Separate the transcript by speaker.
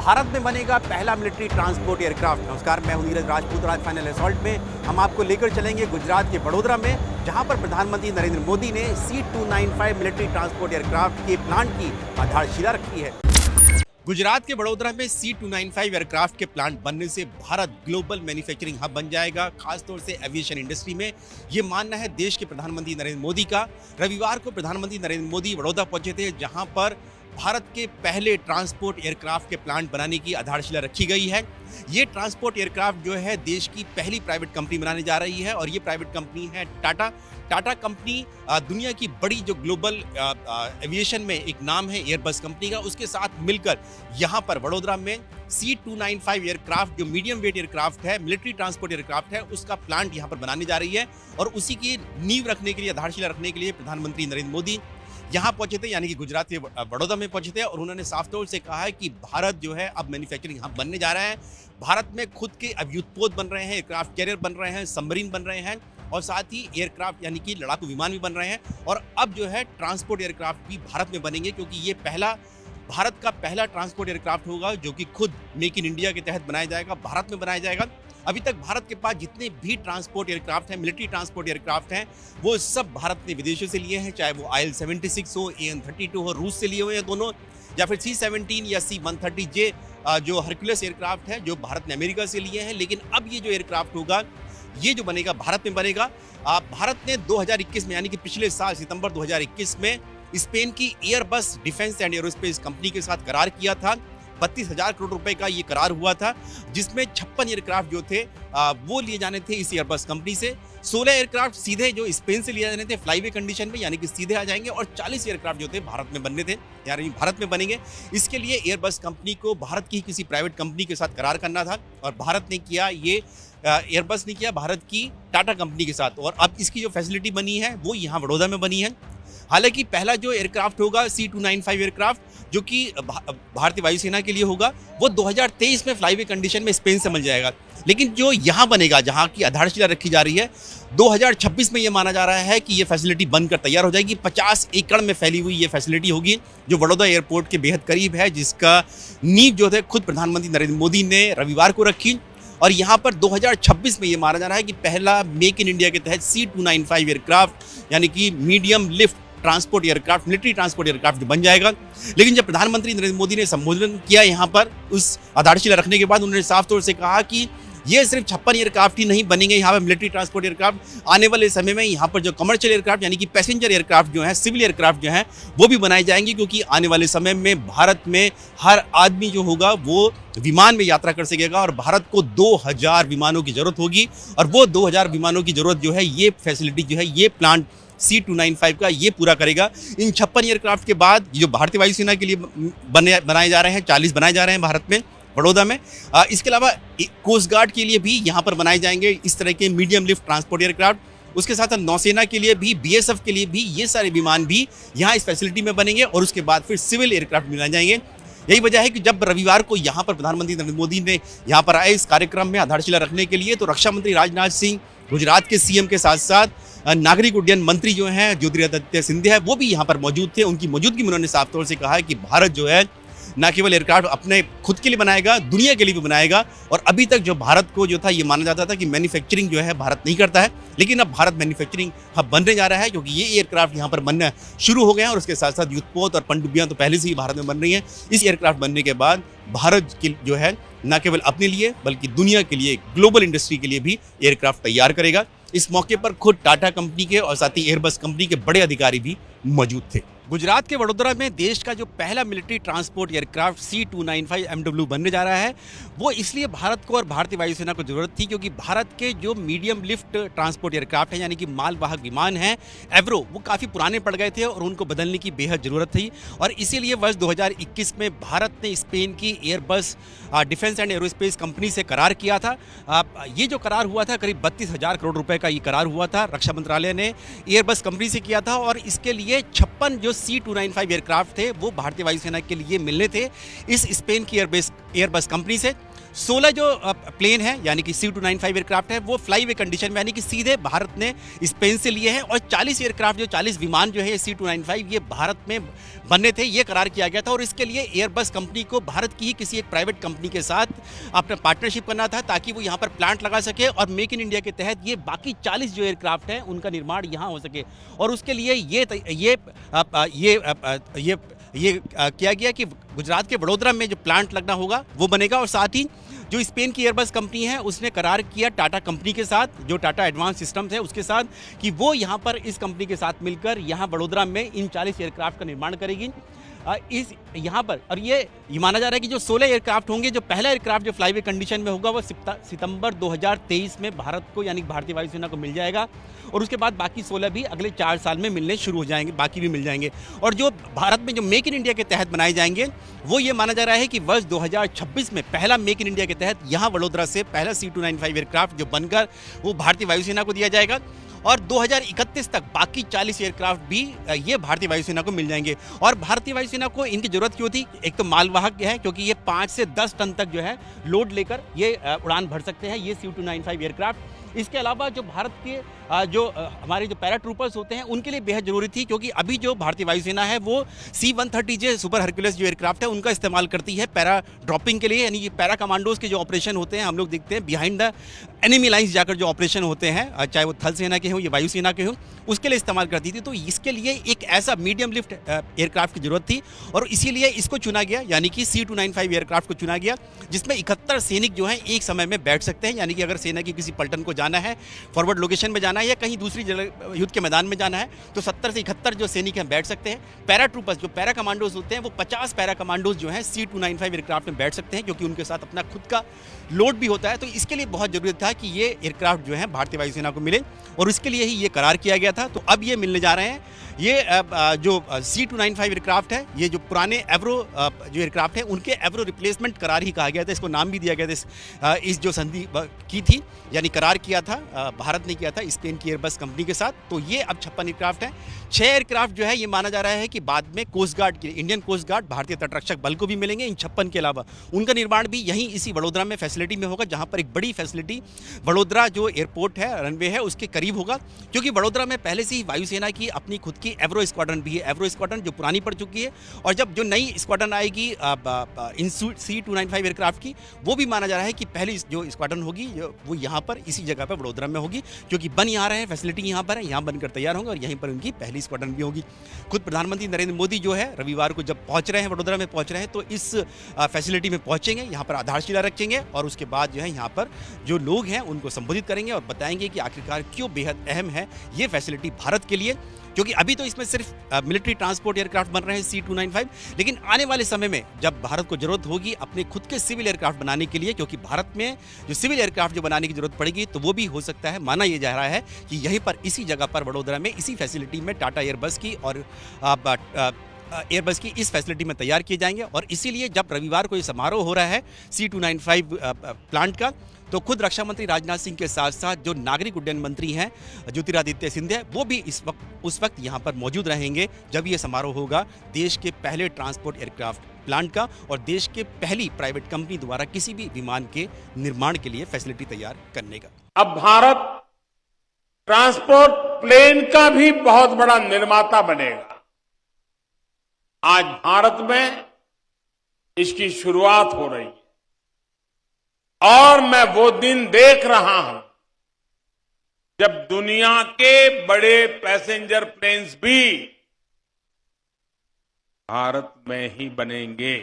Speaker 1: भारत में बनेगा पहला मिलिट्री ट्रांसपोर्ट एयरक्राफ्ट। नमस्कार, मैं हूं नीरज राजपूत। आज फाइनल असॉल्ट में हम आपको लेकर चलेंगे गुजरात के वडोदरा में, जहां पर प्रधानमंत्री नरेंद्र मोदी ने C-295 मिलिट्री ट्रांसपोर्ट एयरक्राफ्ट के प्लांट की आधारशिला रखी है। गुजरात के वडोदरा में C-295 एयरक्राफ्ट के प्लांट बनने से भारत ग्लोबल मैन्युफैक्चरिंग हब बन जाएगा, खासतौर से एविएशन इंडस्ट्री में। ये मानना है देश के प्रधानमंत्री नरेंद्र मोदी का। रविवार को प्रधानमंत्री नरेंद्र मोदी वडोदरा पहुंचे थे, जहां पर भारत के पहले ट्रांसपोर्ट एयरक्राफ्ट के प्लांट बनाने की आधारशिला रखी गई है। ये ट्रांसपोर्ट एयरक्राफ्ट जो है देश की पहली प्राइवेट कंपनी बनाने जा रही है, और ये प्राइवेट कंपनी है टाटा कंपनी। दुनिया की बड़ी जो ग्लोबल एविएशन में एक नाम है एयरबस कंपनी का, उसके साथ मिलकर यहाँ पर वडोदरा में C-295 एयरक्राफ्ट, जो मीडियम वेट एयरक्राफ्ट है, मिलिट्री ट्रांसपोर्ट एयरक्राफ्ट है, उसका प्लांट यहाँ पर बनाने जा रही है। और उसी की नींव रखने के लिए, आधारशिला रखने के लिए प्रधानमंत्री नरेंद्र मोदी यहाँ पहुंचे थे, यानी कि गुजरात के वडोदरा में पहुंचे थे। और उन्होंने साफ तौर से कहा है कि भारत जो है अब मैन्युफैक्चरिंग हब बनने जा रहा है। भारत में खुद के अब युद्धपोत बन रहे हैं, एयरक्राफ्ट कैरियर बन रहे हैं, सबमरीन बन रहे हैं, और साथ ही एयरक्राफ्ट यानी कि लड़ाकू विमान भी बन रहे हैं। और अब जो है ट्रांसपोर्ट एयरक्राफ्ट भी भारत में बनेंगे, क्योंकि ये भारत का पहला ट्रांसपोर्ट एयरक्राफ्ट होगा जो कि खुद मेक इन इंडिया के तहत बनाया जाएगा, भारत में बनाया जाएगा। अभी तक भारत के पास जितने भी ट्रांसपोर्ट एयरक्राफ्ट हैं, मिलिट्री ट्रांसपोर्ट एयरक्राफ्ट हैं, वो सब भारत ने विदेशों से लिए हैं, चाहे वो IL-76 हो, AN-32 हो, रूस से लिए हुए हैं दोनों, या फिर C-17 या C-130J जो हरक्यूलिस एयरक्राफ्ट है, जो भारत ने अमेरिका से लिए हैं। लेकिन अब ये जो एयरक्राफ्ट होगा, ये जो बनेगा भारत में बनेगा। भारत ने 2021 में, यानी कि पिछले साल सितंबर 2021 में स्पेन की Airbus defence and aerospace company के साथ करार किया था। 32,000 करोड़ रुपए का ये करार हुआ था, जिसमें 56 एयरक्राफ्ट जो थे वो लिए जाने थे इस एयरबस कंपनी से। 16 एयरक्राफ्ट सीधे जो स्पेन से लिए जाने थे फ्लाईवे कंडीशन में, यानी कि सीधे आ जाएंगे, और 40 एयरक्राफ्ट जो थे भारत में बनने थे, यानी भारत में बनेंगे। इसके लिए एयरबस कंपनी को भारत की किसी प्राइवेट कंपनी के साथ करार करना था, और भारत ने किया ये। एयरबस ने किया भारत की टाटा कंपनी के साथ, और अब इसकी जो फैसिलिटी बनी है वो यहाँ वडोदरा में बनी है। हालांकि पहला जो एयरक्राफ्ट होगा C-295 एयरक्राफ्ट, जो कि भारतीय वायुसेना के लिए होगा, वो 2023 में फ्लाईवे कंडीशन में स्पेन से मिल जाएगा। लेकिन जो यहाँ बनेगा, जहाँ की आधारशिला रखी जा रही है, 2026 में ये माना जा रहा है कि ये फैसिलिटी बनकर तैयार हो जाएगी। 50 एकड़ में फैली हुई ये फैसिलिटी होगी, जो वडोदरा एयरपोर्ट के बेहद करीब है, जिसका नींव जो है खुद प्रधानमंत्री नरेंद्र मोदी ने रविवार को रखी। और यहाँ पर 2026 में ये माना जा रहा है कि पहला मेक इन इंडिया के तहत C-295 एयरक्राफ्ट, यानी कि medium lift transport aircraft, military transport aircraft बन जाएगा। लेकिन जब प्रधानमंत्री नरेंद्र मोदी ने संबोधन किया यहाँ पर उस आधारशिला रखने के बाद, उन्होंने साफ तौर से कहा कि ये सिर्फ 56 एयरक्राफ्ट ही नहीं बनेंगे यहाँ पर मिलिट्री ट्रांसपोर्ट एयरक्राफ्ट। आने वाले समय में यहाँ पर जो कमर्शियल एयरक्राफ्ट, यानी कि पैसेंजर एयरक्राफ्ट जो हैं, सिविल एयरक्राफ्ट जो हैं, वो भी बनाए जाएंगे, क्योंकि आने वाले समय में भारत में हर आदमी जो होगा वो विमान में यात्रा कर सकेगा, और भारत को 2000 विमानों की जरूरत होगी। और वो 2000 विमानों की जरूरत जो है, ये फैसिलिटी जो है, ये प्लांट C-295 का ये पूरा करेगा। इन 56 एयरक्राफ्ट के बाद जो भारतीय वायुसेना के लिए बनाए जा रहे हैं, 40 बनाए जा रहे हैं भारत में, वडोदरा में। इसके अलावा कोस्ट गार्ड के लिए भी यहाँ पर बनाए जाएंगे इस तरह के मीडियम लिफ्ट ट्रांसपोर्ट एयरक्राफ्ट। उसके साथ नौसेना के लिए भी, BSF के लिए भी, ये सारे विमान भी यहाँ इस फैसिलिटी में बनेंगे, और उसके बाद फिर सिविल एयरक्राफ्ट बनाए जाएंगे। यही वजह है कि जब रविवार को यहाँ पर प्रधानमंत्री नरेंद्र मोदी ने यहाँ पर आए इस कार्यक्रम में आधारशिला रखने के लिए, तो रक्षा मंत्री राजनाथ सिंह, गुजरात के CM के साथ साथ नागरिक उड्डयन मंत्री जो हैं ज्योतिरादित्य सिंधिया, वो भी यहाँ पर मौजूद थे। उनकी मौजूदगी में उन्होंने साफ तौर से कहा है कि भारत जो है न केवल एयरक्राफ्ट अपने खुद के लिए बनाएगा, दुनिया के लिए भी बनाएगा। और अभी तक जो भारत को जो था, ये माना जाता था कि मैन्युफैक्चरिंग जो है भारत नहीं करता है, लेकिन अब भारत मैन्युफैक्चरिंग हब बनने जा रहा है, क्योंकि ये एयरक्राफ्ट यहाँ पर बनना शुरू हो गए हैं। और उसके साथ साथ युद्धपोत और पनडुब्बियां तो पहले से ही भारत में बन रही हैं। इस एयरक्राफ्ट बनने के बाद भारत की जो है न केवल अपने लिए, बल्कि दुनिया के लिए, ग्लोबल इंडस्ट्री के लिए भी एयरक्राफ्ट तैयार करेगा। इस मौके पर खुद टाटा कंपनी के और साथ ही एयरबस कंपनी के बड़े अधिकारी भी मौजूद थे। गुजरात के वडोदरा में देश का जो पहला military transport aircraft C-295 MW बनने जा रहा है, वो इसलिए भारत को और भारतीय वायुसेना को जरूरत थी, क्योंकि भारत के जो मीडियम लिफ्ट ट्रांसपोर्ट एयरक्राफ्ट हैं, यानी कि मालवाहक विमान हैं, एवरो, वो काफ़ी पुराने पड़ गए थे और उनको बदलने की बेहद ज़रूरत थी। और इसीलिए वर्ष 2021 में भारत ने स्पेन की Airbus defence and aerospace company से करार किया था। ये जो करार हुआ था, करीब 32,000 करोड़ रुपए का ये करार हुआ था, रक्षा मंत्रालय ने एयरबस कंपनी से किया था। और इसके लिए 56 जो C-295 एयरक्राफ्ट थे, वो भारतीय वायुसेना के लिए मिलने थे इस स्पेन की एयरबस कंपनी से। 16 जो प्लेन है यानी कि C295 एयरक्राफ्ट है वो फ्लाई वे कंडीशन में यानी कि सीधे भारत ने स्पेन से लिए हैं, और 40 एयरक्राफ्ट जो 40 विमान जो है C295 ये भारत में बनने थे, ये करार किया गया था। और इसके लिए एयरबस कंपनी को भारत की ही किसी एक प्राइवेट कंपनी के साथ अपना पार्टनरशिप करना था ताकि वो यहाँ पर प्लांट लगा सके और मेक इन इंडिया के तहत ये बाकी 40 जो एयरक्राफ्ट हैं उनका निर्माण यहाँ हो सके। और उसके लिए ये किया गया कि गुजरात के वडोदरा में जो प्लांट लगना होगा वो बनेगा। और साथ ही जो स्पेन की एयरबस कंपनी है उसने करार किया टाटा कंपनी के साथ, जो टाटा एडवांस सिस्टम्स है उसके साथ, कि वो यहाँ पर इस कंपनी के साथ मिलकर यहाँ वडोदरा में इन 40 एयरक्राफ्ट का निर्माण करेगी। इस यहाँ पर और ये माना जा रहा है कि जो 16 एयरक्राफ्ट होंगे, जो पहला एयरक्राफ्ट जो फ्लाईवे कंडीशन में होगा वो सितंबर 2023 में भारत को यानी भारतीय वायुसेना को मिल जाएगा। और उसके बाद बाकी 16 भी अगले 4 साल में मिलने शुरू हो जाएंगे, बाकी भी मिल जाएंगे। और जो भारत में जो मेक इन इंडिया के तहत बनाए जाएंगे वो ये माना जा रहा है कि वर्ष 2026 में पहला मेक इन इंडिया के तहत यहाँ वडोदरा से पहला C295 एयरक्राफ्ट जो बनकर वो भारतीय वायुसेना को दिया जाएगा। और 2031 तक बाकी 40 एयरक्राफ्ट भी ये भारतीय वायुसेना को मिल जाएंगे। और भारतीय वायुसेना को इनकी जरूरत क्यों थी? एक तो मालवाहक है, क्योंकि ये 5 से 10 टन तक जो है लोड लेकर ये उड़ान भर सकते हैं ये C295 एयरक्राफ्ट। इसके अलावा जो भारत के हमारे जो पैरा ट्रूपर्स होते हैं उनके लिए बेहद जरूरी थी, क्योंकि अभी जो भारतीय वायुसेना है वो C-130J सुपर हरक्यूलिस जो एयरक्राफ्ट है उनका इस्तेमाल करती है पैरा ड्रॉपिंग के लिए, यानी कि पैरा कमांडोज के जो ऑपरेशन होते हैं हम लोग देखते हैं बिहाइंड द एनिमी लाइंस जाकर जो ऑपरेशन होते हैं, चाहे वो थल सेना के हों या वायुसेना के हों, उसके लिए इस्तेमाल करती थी। तो इसके लिए एक ऐसा मीडियम लिफ्ट एयरक्राफ्ट की जरूरत थी और इसीलिए इसको चुना गया, यानी कि C295 एयरक्राफ्ट को चुना गया, जिसमें 71 सैनिक जो हैं एक समय में बैठ सकते हैं। यानी कि अगर सेना की किसी पलटन को जाना है, फॉरवर्ड लोकेशन में जाना है या कहीं दूसरी जगह युद्ध के मैदान में जाना है, तो 70 से 71 जो सैनिक हैं बैठ सकते हैं। पैरा ट्रूपर्स जो पैरा कमांडोज होते हैं वो 50 पैरा कमांडोज जो हैं C295 एयरक्राफ्ट में बैठ सकते हैं, क्योंकि उनके साथ अपना खुद का लोड भी होता है। तो इसके लिए बहुत जरूरत था कि ये एयरक्राफ्ट जो है भारतीय वायुसेना को मिले, और इसके लिए ही ये करार किया गया था। तो अब ये मिलने जा रहे हैं। ये जो C295 एयरक्राफ्ट है, ये जो पुराने एवरो जो एयरक्राफ्ट है उनके एवरो रिप्लेसमेंट करार ही कहा गया था, इसको नाम भी दिया गया था। इस जो संधि की थी, यानी करार किया था, भारत ने किया था स्पेन की एयरबस कंपनी के साथ। तो ये अब 56 एयरक्राफ्ट हैं। 6 एयरक्राफ्ट जो है ये माना जा रहा है कि बाद में कोस्ट गार्ड के, इंडियन कोस्ट गार्ड, भारतीय तटरक्षक बल को भी मिलेंगे। इन 56 के अलावा उनका निर्माण भी यहीं इसी वडोदरा में फैसिलिटी में होगा, जहां पर एक बड़ी फैसिलिटी वडोदरा जो एयरपोर्ट है, रनवे है, उसके करीब होगा। क्योंकि वडोदरा में पहले से ही वायुसेना की अपनी खुद की एवरो स्क्वाड्रन भी है, एवरो स्क्वाड्रन जो पुरानी पड़ चुकी है। और जब जो नई स्क्वाड्रन आएगी इन C295 एयरक्राफ्ट की, वो भी माना जा रहा है कि पहली जो स्क्वाड्रन होगी वो यहाँ पर इसी जगह पर वडोदरा में होगी, क्योंकि बन यहाँ रहे हैं, फैसिलिटी यहाँ पर है, यहाँ बनकर तैयार होंगे और यहीं पर उनकी पहली स्क्वाड्रन भी होगी। खुद प्रधानमंत्री नरेंद्र मोदी जो है रविवार को जब पहुँच रहे हैं, वडोदरा में पहुँच रहे हैं, तो इस फैसिलिटी में पहुँचेंगे, यहाँ पर आधारशिला रखेंगे और उसके बाद जो है यहाँ पर जो लोग हैं उनको संबोधित करेंगे और बताएंगे कि आखिरकार क्यों बेहद अहम है ये फैसिलिटी भारत के लिए। क्योंकि अभी तो इसमें सिर्फ मिलिट्री ट्रांसपोर्ट एयरक्राफ्ट बन रहे हैं C295, लेकिन आने वाले समय में जब भारत को जरूरत होगी अपने खुद के सिविल एयरक्राफ्ट बनाने के लिए, क्योंकि भारत में जो सिविल एयरक्राफ्ट जो बनाने की जरूरत पड़ेगी, तो वो भी हो सकता है, माना यह जा रहा है कि यहीं पर इसी जगह पर वडोदरा में इसी फैसिलिटी में टाटा एयरबस की और एयरबस की इस फैसिलिटी में तैयार किए जाएंगे। और इसीलिए जब रविवार को ये समारोह हो रहा है C295 प्लांट का, तो खुद रक्षा मंत्री राजनाथ सिंह के साथ साथ जो नागरिक उड्डयन मंत्री हैं ज्योतिरादित्य सिंधिया, वो भी उस वक्त यहाँ पर मौजूद रहेंगे जब ये समारोह होगा देश के पहले ट्रांसपोर्ट एयरक्राफ्ट प्लांट का और देश के पहली प्राइवेट कंपनी द्वारा किसी भी विमान के निर्माण के लिए फैसिलिटी तैयार करने का।
Speaker 2: अब भारत ट्रांसपोर्ट प्लेन का भी बहुत बड़ा निर्माता बनेगा। आज भारत में इसकी शुरुआत हो रही है और मैं वो दिन देख रहा हूं जब दुनिया के बड़े पैसेंजर प्लेन्स भी भारत में ही बनेंगे।